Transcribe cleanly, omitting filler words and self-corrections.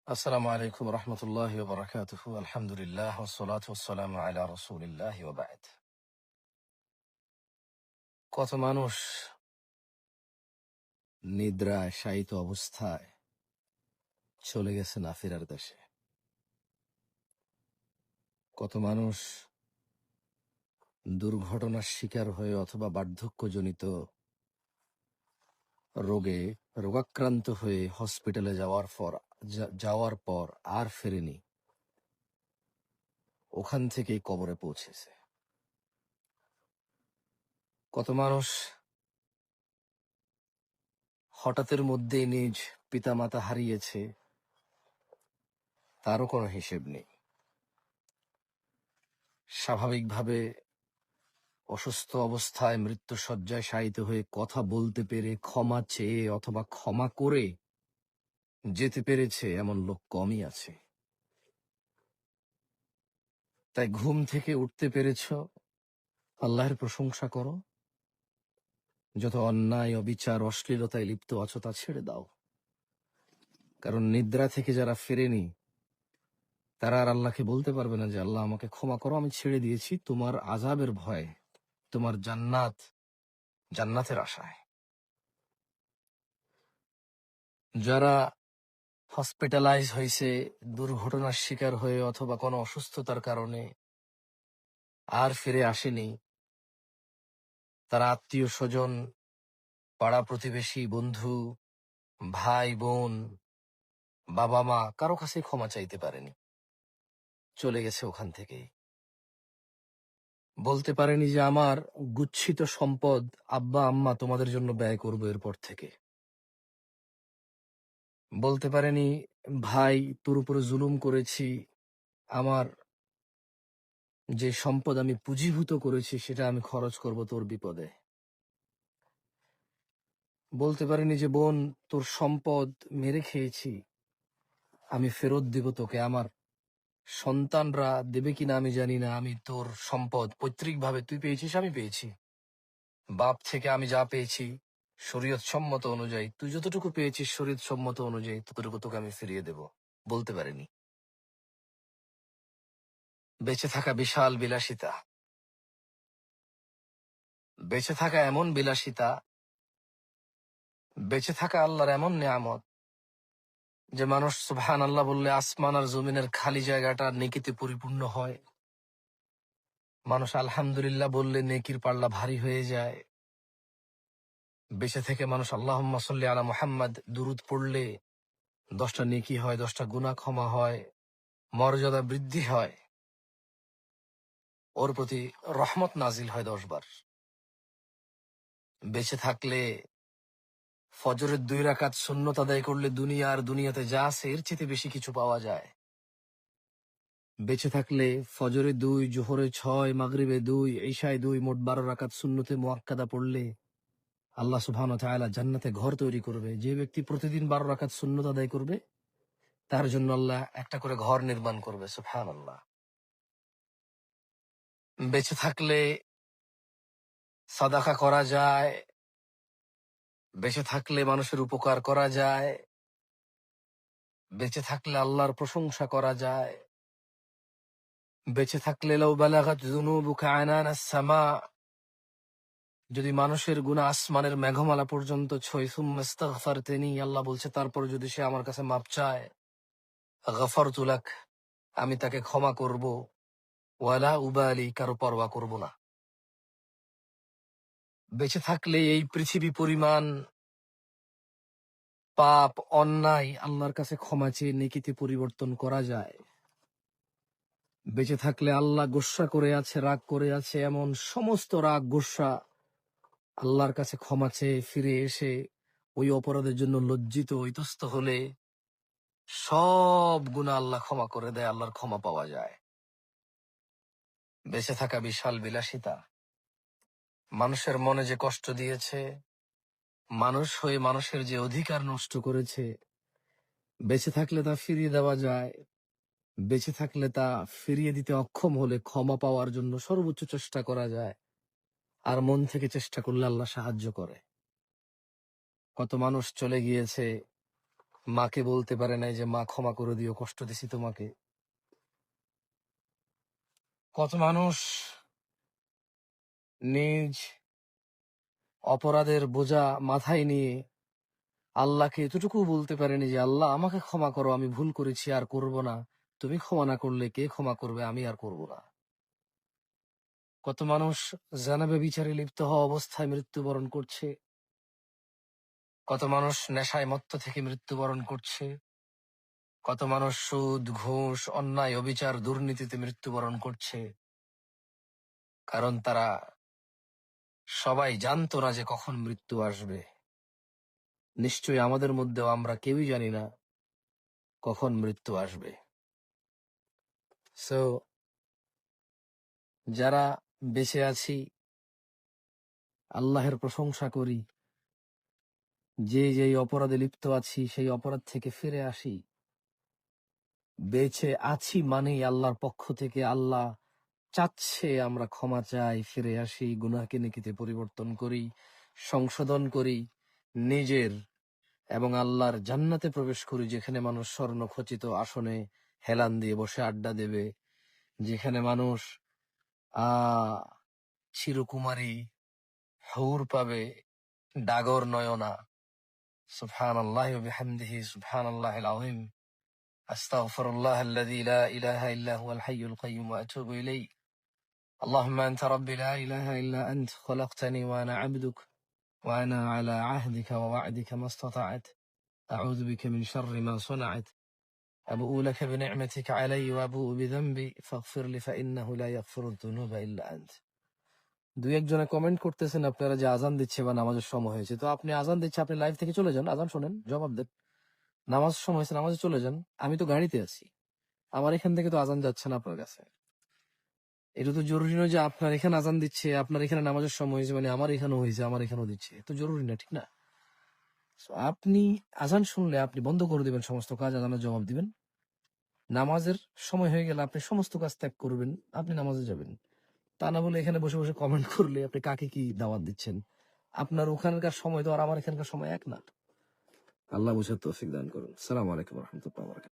আসসালামু আলাইকুম রহমতুল্লাহ বারাকাতুহু আলহামদুলিল্লাহ ওয়াসসালাতু ওয়াসসালামু আলা রাসূলিল্লাহ ওয়া বা'দ। কত মানুষ নিদ্রায় শায়িত অবস্থায় চলে গেছে না ফেরার দেশে। কত মানুষ দুর্ঘটনার শিকার হয়ে অথবা বার্ধক্যজনিত রোগে রোগাক্রান্ত হয়ে হসপিটালে যাওয়ার পর আর ফেরেনি, ওখান থেকেই কবরে পৌঁছেছে। কত মানুষ হঠাৎের মধ্যেই নিজ পিতামাতা হারিয়েছে, তারও কোনো হিসেব নেই। স্বাভাবিকভাবে অসুস্থ অবস্থায় মৃত্যুশয্যায় শায়িত হয়ে কথা বলতে পেরে ক্ষমা চেয়ে অথবা ক্ষমা করে যেতে পেরেছে এমন লোক কমই আছে। তাই ঘুম থেকে উঠতে পেরেছ, আল্লাহর প্রশংসা করো। যত অন্যায় অবিচার অশ্লীলতায় লিপ্ত আছো তা ছেড়ে দাও, কারণ নিদ্রা থেকে যারা ফেরেনি তারা আর আল্লাহকে বলতে পারবে না যে আল্লাহ আমাকে ক্ষমা করো, আমি ছেড়ে দিয়েছি তোমার আযাবের ভয়ে, তোমার জান্নাতের আশায়। যারা হসপিটালাইজ হয়েছে দুর্ঘটনার শিকার হয়ে অথবা কোনো অসুস্থতার কারণে আর ফিরে আসেনি, তারা আত্মীয় স্বজন, পাড়া প্রতিবেশী, বন্ধু, ভাই বোন, বাবা মা কারো কাছে ক্ষমা চাইতে পারেনি, চলে গেছে ওখান থেকেই। বলতে পারেনি যে আমার গুচ্ছিত সম্পদ আব্বা আম্মা তোমাদের জন্য ব্যয় করবো এরপর থেকে। বলতে পারেনি ভাই তোর উপরে জুলুম করেছি, আমার যে সম্পদ আমি পুঁজিভূত করেছি সেটা আমি খরচ করব তোর বিপদে। বলতে পারিনি যে বোন তোর সম্পদ মেরে খেয়েছি, আমি ফেরত দিব তোকে, আমার সন্তানরা দেবে কিনা আমি জানি না, আমি তোর সম্পদ পৈতৃক ভাবে তুই পেয়েছিস আমি পেয়েছি, বাপ থেকে আমি যা পেয়েছি শরীয়ত সম্মত অনুযায়ী, তুই যতটুকু পেয়েছিস শরীয়ত সম্মত অনুযায়ী ততটুকু তোকে আমি ফিরিয়ে দেব। বলতে পারিনি। বেঁচে থাকা বিশাল বিলাসিতা, বেঁচে থাকা এমন বিলাসিতা, বেঁচে থাকা আল্লাহর এমন নিয়ামত যে মানুষ সুবহানাল্লাহ বললে আসমান আর জমিনের খালি জায়গাটা নেকিতে পরিপূর্ণ হয়। মানুষ আলহামদুলিল্লাহ বললে নেকির পাল্লা ভারী হয়ে যায়। বেঁচে থেকে মানুষ আল্লাহুম্মা সাল্লি আলা মুহাম্মাদ দুরুদ পড়লে 10টা নেকি হয়, 10টা গুনাহ ক্ষমা হয়, মর্যাদা বৃদ্ধি হয়, ওর প্রতি রহমত নাজিল হয় 10 বার। বেঁচে থাকলে ফজরের 2 রাকাত সুন্নত আদায় করলে দুনিয়া আর দুনিয়াতে যা আছে এর চেয়ে বেশি কিছু পাওয়া যায়। বেঁচে থাকলে ফজরে 2, জোহরে 6, মাগরিবে 2, ইশায় 2, মোট 12 রাকাত সুন্নতে মুআক্কাদা পড়লে আল্লাহ সুবহানাহু ওয়া তাআলা জান্নাতে ঘর তৈরি করবে। যে ব্যক্তি প্রতিদিন 12 রাকাত সুন্নত আদায় করবে তার জন্য আল্লাহ একটা করে ঘর নির্মাণ করবে। সুবহানাল্লাহ। বেঁচে থাকলে সাদাকা করা যায়, বেঁচে থাকলে মানুষের উপকার করা যায়, বেঁচে থাকলে আল্লাহর প্রশংসা করা যায়, বেঁচে থাকলে লাউ বালাগাত যুনুবুকা আনানাস সামা, যদি মানুষের গুনাহ আসমানের মেঘমালা পর্যন্ত ছয়, সুম্মা ইস্তাগফারতানি, আল্লাহ বলছে তারপর যদি সে আমার কাছে মাপ চায়, গাফারতু লাক, আমি তাকে ক্ষমা করব, ওয়ালা উবালি, কারো পরোয়া করব না। বেঁচে থাকলে এই পৃথিবী পরিমাণ পাপ অন্যায় আল্লাহর কাছে ক্ষমা চেয়ে নেকিতে পরিবর্তন করা যায়। বেঁচে থাকলে আল্লাহ গোস্বা করে আছে, রাগ করে আছে, এমন সমস্ত রাগ গোস্বা আল্লাহর কাছে ক্ষমা চেয়ে ফিরে এসে ওই অপরাধের জন্য লজ্জিত ইতস্ত হলে সব গুনাহ আল্লাহ ক্ষমা করে দেয়, আল্লাহর ক্ষমা পাওয়া যায়। বেঁচে থাকা বিশাল বিলাসিতা, মানুষের মনে যে কষ্ট দিয়েছে, মানুষ হয়ে মানুষের যে অধিকার নষ্ট করেছে, বেঁচে থাকলে তা ফিরিয়ে দেওয়া যায়। বেঁচে থাকলে তা ফিরিয়ে দিতে অক্ষম হলে ক্ষমা পাওয়ার জন্য সর্বোচ্চ চেষ্টা করা যায়, আর মন থেকে চেষ্টা করলে আল্লাহ সাহায্য করে। কত মানুষ চলে গিয়েছে মাকে বলতে পারে নাই যে মা ক্ষমা করে দিও, কষ্ট দিছি তোমাকে। কত মানুষ নিজ অপরাধের বোঝা মাথায় নিয়ে আল্লাহকে এতটুকু বলতে পারেনি যে আল্লাহ আমাকে ক্ষমা করো, আমি ভুল করেছি, আর করব না। তুমি ক্ষমা না করলে কে ক্ষমা করবে, আমি আর করব না। কত মানুষ জানাবে বিচারে লিপ্ত হওয়া অবস্থায় মৃত্যুবরণ করছে। কত মানুষ নেশায় মত্ত থেকে মৃত্যুবরণ করছে। কত মানুষ সুদ, ঘুষ, অন্যায়, অবিচার, দুর্নীতিতে মৃত্যুবরণ করছে। কারণ তারা সবাই জানতো না যে কখন মৃত্যু আসবে। নিশ্চয়ই আমাদের মধ্যেও আমরা কেউই জানি না কখন মৃত্যু আসবে। সো যারা বেঁচে আছি আল্লাহের প্রশংসা করি, যে যেই অপরাধে লিপ্ত আছি সেই অপরাধ থেকে ফিরে আসি। বেঁচে আছি মানেই আল্লাহর পক্ষ থেকে আল্লাহ চাচ্ছে আমরা ক্ষমা চাই, ফিরে আসি, গুনাহকে নেকিতে পরিবর্তন করি, সংশোধন করি নিজের, এবং আল্লাহর জান্নাতে প্রবেশ করি, যেখানে মানুষ স্বর্ণ খচিত আসনে হেলান দিয়ে বসে আড্ডা দেবে, যেখানে মানুষ চিরকুমারী হৌর পাবে, ডাগর নয়না। সুবহানাল্লাহি ওয়া বিহামদিহি, সুবহানাল্লাহিল আযীম, আস্তাগফিরুল্লাহ আল্লাযী লা ইলাহা ইল্লা হুয়াল হাইয়ুল কাইয়্যুম ওয়া আতুবু ইলাইহি। اللهم أنت ربي لا إله إلا أنت خلقتني وأنا عبدك وأنا على عهدك ووعدك ما استطعت أعوذ بك من شر ما صنعت أبوء لك بنعمتك علي وأبوء بذنبي فاغفر لي فإنه لا يغفر الذنوب إلا أنت. দুই একজনে কমেন্ট করতেছেন আপনারা যে আজান দিচ্ছে বা নামাজের সময় হয়েছে। তো আপনি আজান দিচ্ছে, আপনি লাইভ থেকে চলে যান, আজান শোনেন, জবাব দেন। নামাজ সময় হয়েছে, নামাজে চলে যান। আমি তো গাড়িতে আছি, আমার এখান থেকে তো আজান যাচ্ছে না আপনার কাছে। এটা তো জরুরি নয় যে আপনার এখানে আজান দিচ্ছে, আপনার এখানে নামাজের সময় হয়েছে মানে আমার এখানেও হয়েছে, আমার এখানেও দিচ্ছে, তো জরুরি না, ঠিক না? So, আপনি আজান শুনলে আপনি বন্ধ করে দিবেন সমস্ত কাজ, আজানের জবাব দিবেন। নামাজের সময় হয়ে গেলে আপনি সমস্ত কাজ ত্যাগ করবেন, আপনি নামাজে যাবেন। তা না বলে এখানে বসে বসে কমেন্ট করলে আপনি কাকে কি দাওয়াত দিচ্ছেন? আপনার ওখানকার সময় তো আর আমার এখানকার সময় এক না। আল্লাহ বুঝার তৌফিক দান করুন। আসসালামু আলাইকুম ওয়া রাহমাতুল্লাহি ওয়া বারাকাতুহু।